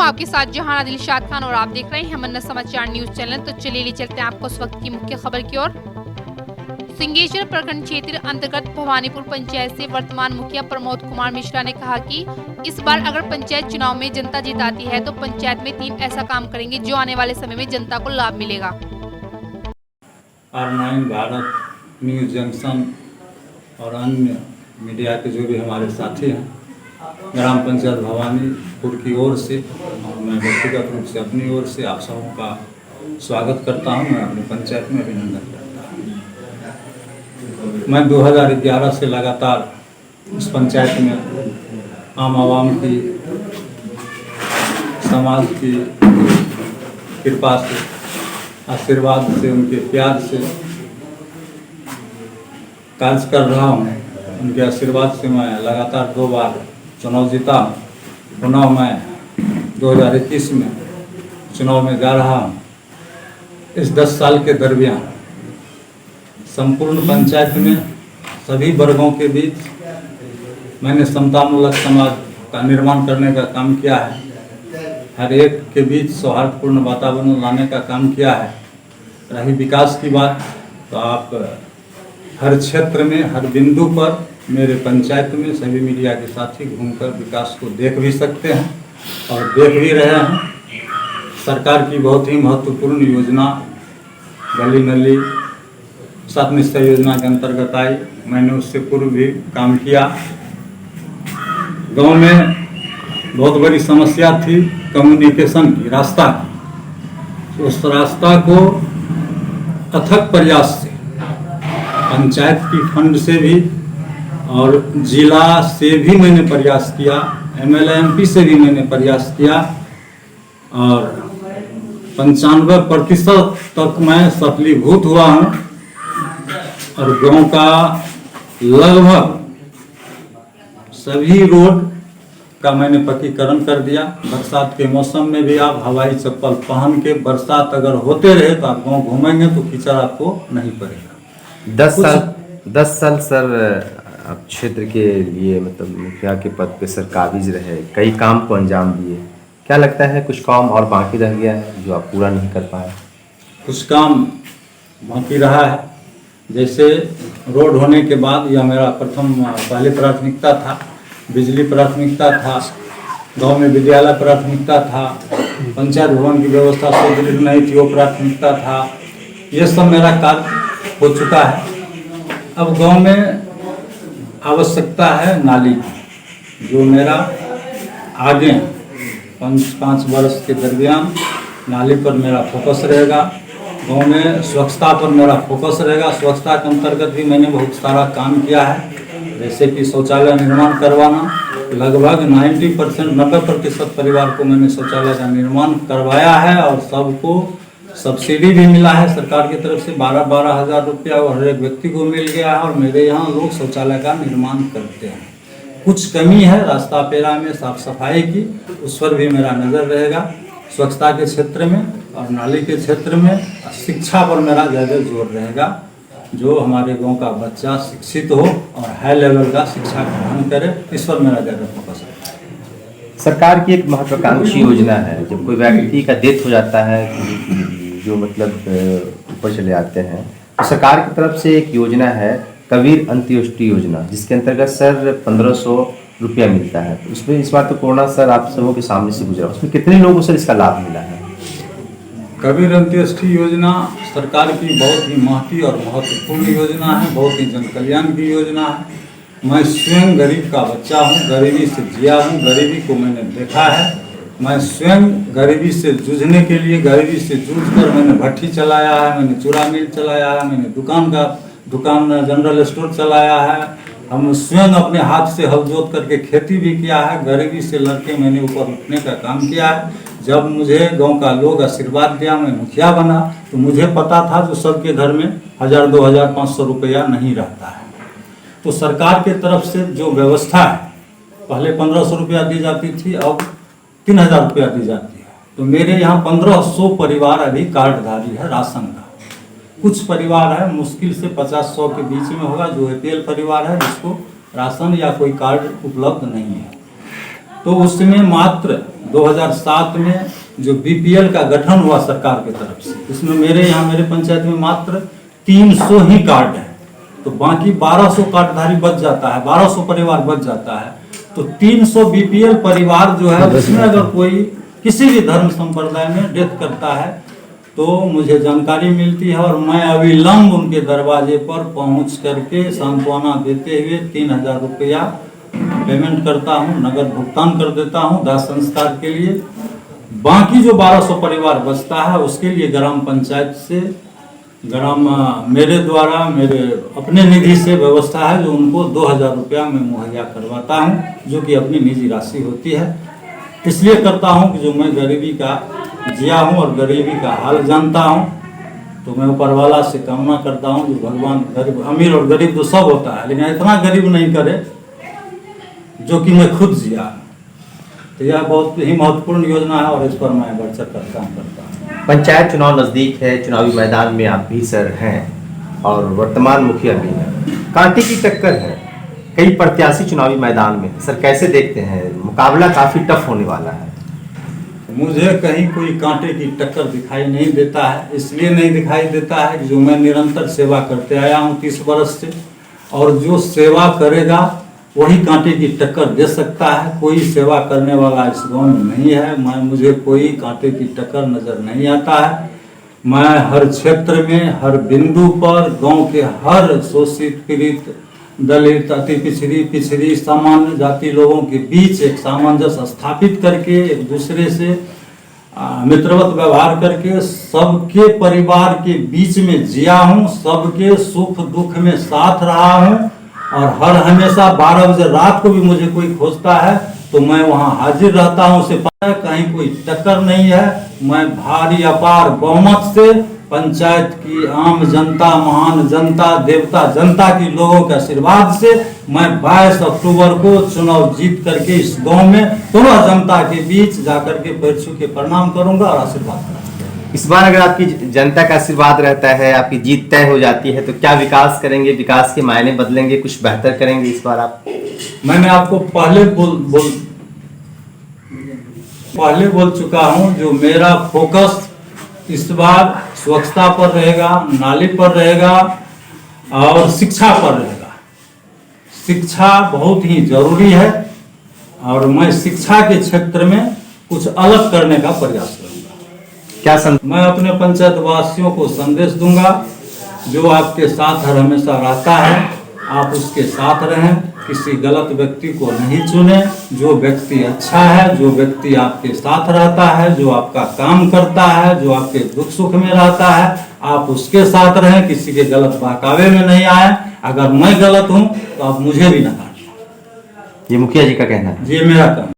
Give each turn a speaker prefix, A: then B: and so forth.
A: आपके साथ जहां दिलशाद खान और आप देख रहे हैं मन्ना समाचार न्यूज चैनल। तो चलिए ले चलते हैं आपको उस वक्त की मुख्य खबर की ओर। सिंगेश्वर प्रखंड क्षेत्र अंतर्गत भवानीपुर पंचायत से वर्तमान मुखिया प्रमोद कुमार मिश्रा ने कहा कि इस बार अगर पंचायत चुनाव में जनता जिताती है तो पंचायत में 3 ऐसा काम करेंगे जो आने वाले समय में जनता को लाभ मिलेगा।
B: R9 भारत न्यूज जंक्शन और अन्य मीडिया के जो भी हमारे साथी हैं, ग्राम पंचायत भवानीपुर की ओर से और मैं व्यक्तिगत रूप से अपनी ओर से आप सबों का स्वागत करता हूं। मैं अपनी पंचायत में अभिनंदन करता हूं। मैं 2011 से लगातार इस पंचायत में आम आवाम की, समाज की कृपा से, आशीर्वाद से, उनके प्यार से कार्य कर रहा हूँ। उनके आशीर्वाद से मैं लगातार 2 बार चुनाव जीता। पुनः मैं 2021 में चुनाव में जा रहा हूँ। इस 10 साल के दरमियान संपूर्ण पंचायत में सभी वर्गों के बीच मैंने समतामूलक समाज का निर्माण करने का काम किया है। हर एक के बीच सौहार्दपूर्ण वातावरण लाने का काम किया है। रही विकास की बात, तो आप हर क्षेत्र में, हर बिंदु पर मेरे पंचायत में सभी मीडिया के साथी घूमकर विकास को देख भी सकते हैं और देख भी रहे हैं। सरकार की बहुत ही महत्वपूर्ण योजना गली नली 7 निश्चय योजना के अंतर्गत आई। मैंने उससे पूर्व भी काम किया। गांव में बहुत बड़ी समस्या थी कम्युनिकेशन की, रास्ता की। उस रास्ता को अथक प्रयास से पंचायत की फंड से भी और जिला से भी मैंने प्रयास किया, MLA MP से भी मैंने प्रयास किया और 95% तक मैं सफलीभूत हुआ हूँ। और गांव का लगभग सभी रोड का मैंने पक्कीकरण कर दिया। बरसात के मौसम में भी आप हवाई चप्पल पहन के, बरसात अगर होते रहे तो आप गांव घूमेंगे तो कीचड़ आपको नहीं पड़ेगा।
C: 10 साल सर आप क्षेत्र के लिए मतलब मुखिया के पद पे सर काबिज रहे, कई काम को अंजाम दिए। क्या लगता है कुछ काम और बाकी रह गया है जो आप पूरा नहीं कर पाए?
B: कुछ काम बाकी रहा है। जैसे रोड होने के बाद यह मेरा पहली प्राथमिकता था। बिजली प्राथमिकता था, गांव में विद्यालय प्राथमिकता था, पंचायत भवन की व्यवस्था सुदृढ़ नहीं थी, वो प्राथमिकता था। ये सब मेरा कार्य हो चुका है। अब गांव में आवश्यकता है नाली की, जो मेरा आगे 5 वर्ष के दरमियान नाली पर मेरा फोकस रहेगा। गांव में स्वच्छता पर मेरा फोकस रहेगा। स्वच्छता के अंतर्गत भी मैंने बहुत सारा काम किया है, जैसे कि शौचालय निर्माण करवाना। लगभग 90% परिवार को मैंने शौचालय का निर्माण करवाया है और सबको सब्सिडी भी मिला है सरकार की तरफ से। 12 हज़ार रुपया हर एक व्यक्ति को मिल गया है और मेरे यहाँ लोग शौचालय का निर्माण करते हैं। कुछ कमी है रास्ता पेरा में साफ सफाई की, उस पर भी मेरा नज़र रहेगा। स्वच्छता के क्षेत्र में और नाली के क्षेत्र में, शिक्षा पर मेरा ज़्यादा जोर रहेगा, जो हमारे गांव का बच्चा शिक्षित हो और हाई लेवल का शिक्षा ग्रहण करे, इस पर मेरा ज़्यादा फोकस है।
C: सरकार की एक महत्वाकांक्षी योजना है, जब कोई व्यक्ति का डेथ हो जाता है, जो मतलब ऊपर चले आते हैं, तो सरकार की तरफ से एक योजना है कबीर अंत्येष्टि योजना, जिसके अंतर्गत सर 1500 रुपया मिलता है। तो उसमें इस बार तो कोरोना सर आप सबों के सामने से गुजरा, उसमें कितने लोगों को सर इसका लाभ मिला है?
B: कबीर अंत्येष्टि योजना सरकार की बहुत ही महती और महत्वपूर्ण योजना है, बहुत ही जन कल्याण की योजना है। मैं स्वयं गरीब का बच्चा हूँ, गरीबी से जिया हूँ, गरीबी को मैंने देखा है। मैं स्वयं गरीबी से जूझने के लिए, गरीबी से जूझकर मैंने भट्टी चलाया है, मैंने चूड़ा मिल चलाया है, मैंने दुकान जनरल स्टोर चलाया है। हम स्वयं अपने हाथ से हल जोत करके खेती भी किया है। गरीबी से लड़के मैंने ऊपर उठने का काम किया है। जब मुझे गांव का लोग आशीर्वाद दिया, मैं मुखिया बना, तो मुझे पता था जो सबके घर में 1000, 2000, 500 रुपया नहीं रहता है। तो सरकार के तरफ से जो व्यवस्था है, पहले 1500 रुपया दी जाती थी, अब 3000 रुपया दी जाती है। तो मेरे यहाँ 1500 परिवार अभी कार्डधारी है राशन का। कुछ परिवार है मुश्किल से 50-100 के बीच में होगा जो APL परिवार है, जिसको राशन या कोई कार्ड उपलब्ध नहीं है। तो उसमें मात्र 2007 में जो बीपीएल का गठन हुआ सरकार की तरफ से, उसमें मेरे पंचायत में मात्र 300 ही कार्ड है। तो बाकी 1200 कार्डधारी बच जाता है, 1200 परिवार बच जाता है। तो 300 बीपीएल परिवार जो है, उसमें अगर कोई किसी भी धर्म संप्रदाय में डेथ करता है तो मुझे जानकारी मिलती है और मैं अविलंब उनके दरवाजे पर पहुंच करके सांत्वना देते हुए 3000 रुपया पेमेंट करता हूं, नगद भुगतान कर देता हूं दाह संस्कार के लिए। बाकी जो 1200 परिवार बचता है उसके लिए ग्राम पंचायत से मेरे द्वारा मेरे अपने निधि से व्यवस्था है, जो उनको 2000 रुपया मैं मुहैया करवाता हूं, जो कि अपनी निजी राशि होती है। इसलिए करता हूं कि जो मैं गरीबी का जिया हूं और गरीबी का हाल जानता हूं, तो मैं ऊपर वाला से कामना करता हूं जो भगवान गरीब, अमीर और गरीब तो सब होता है, लेकिन इतना गरीब नहीं करे जो कि मैं खुद जिया। तो यह बहुत ही महत्वपूर्ण योजना है और इस पर मैं बढ़ चढ़ कर काम करता हूँ।
C: पंचायत चुनाव नजदीक है, चुनावी मैदान में आप भी सर हैं और वर्तमान मुखिया भी हैं, कांटे की टक्कर है, कई प्रत्याशी चुनावी मैदान में। सर कैसे देखते हैं, मुकाबला काफी टफ होने वाला है?
B: मुझे कहीं कोई कांटे की टक्कर दिखाई नहीं देता है। इसलिए नहीं दिखाई देता है कि जो मैं निरंतर सेवा करते आया हूँ 30 वर्ष से, और जो सेवा करेगा वही कांटे की टक्कर दे सकता है। कोई सेवा करने वाला इस गांव में नहीं है। मुझे कोई कांटे की टक्कर नजर नहीं आता है। मैं हर क्षेत्र में, हर बिंदु पर गांव के हर शोषित, पीड़ित, दलित, अति पिछड़ी सामान्य जाति लोगों के बीच एक सामंजस्य स्थापित करके, एक दूसरे से मित्रवत व्यवहार करके सबके परिवार के बीच में जिया हूँ, सबके सुख दुख में साथ रहा हूँ। और हर हमेशा 12 बजे रात को भी मुझे कोई खोजता है तो मैं वहाँ हाजिर रहता हूँ। उसे पता है कहीं कोई टक्कर नहीं है। मैं भारी अपार बहुमत से पंचायत की आम जनता, महान जनता, देवता जनता की लोगों के आशीर्वाद से मैं 22 अक्टूबर को चुनाव जीत करके इस गांव में पूरा जनता के बीच जाकर के पैर छू के प्रणाम करूंगा और आशीर्वाद करूंगा।
C: इस बार अगर आपकी जनता का आशीर्वाद रहता है, आपकी जीत तय हो जाती है, तो क्या विकास करेंगे, विकास के मायने बदलेंगे, कुछ बेहतर करेंगे इस बार आप?
B: मैंने आपको पहले बोल चुका हूं, जो मेरा फोकस इस बार स्वच्छता पर रहेगा, नाली पर रहेगा और शिक्षा पर रहेगा। शिक्षा बहुत ही जरूरी है और मैं शिक्षा के क्षेत्र में कुछ अलग करने का प्रयास करूंगा। मैं अपने पंचायत वासियों को संदेश दूंगा, जो आपके साथ हर हमेशा रहता है आप उसके साथ रहें, किसी गलत व्यक्ति को नहीं चुने। जो व्यक्ति अच्छा है, जो व्यक्ति आपके साथ रहता है, जो आपका काम करता है, जो आपके दुख सुख में रहता है, आप उसके साथ रहें, किसी के गलत बहकावे में नहीं आए। अगर मैं गलत हूं तो आप मुझे भी ना काटें।
C: ये मुखिया जी का कहना है,
B: ये मेरा कहना।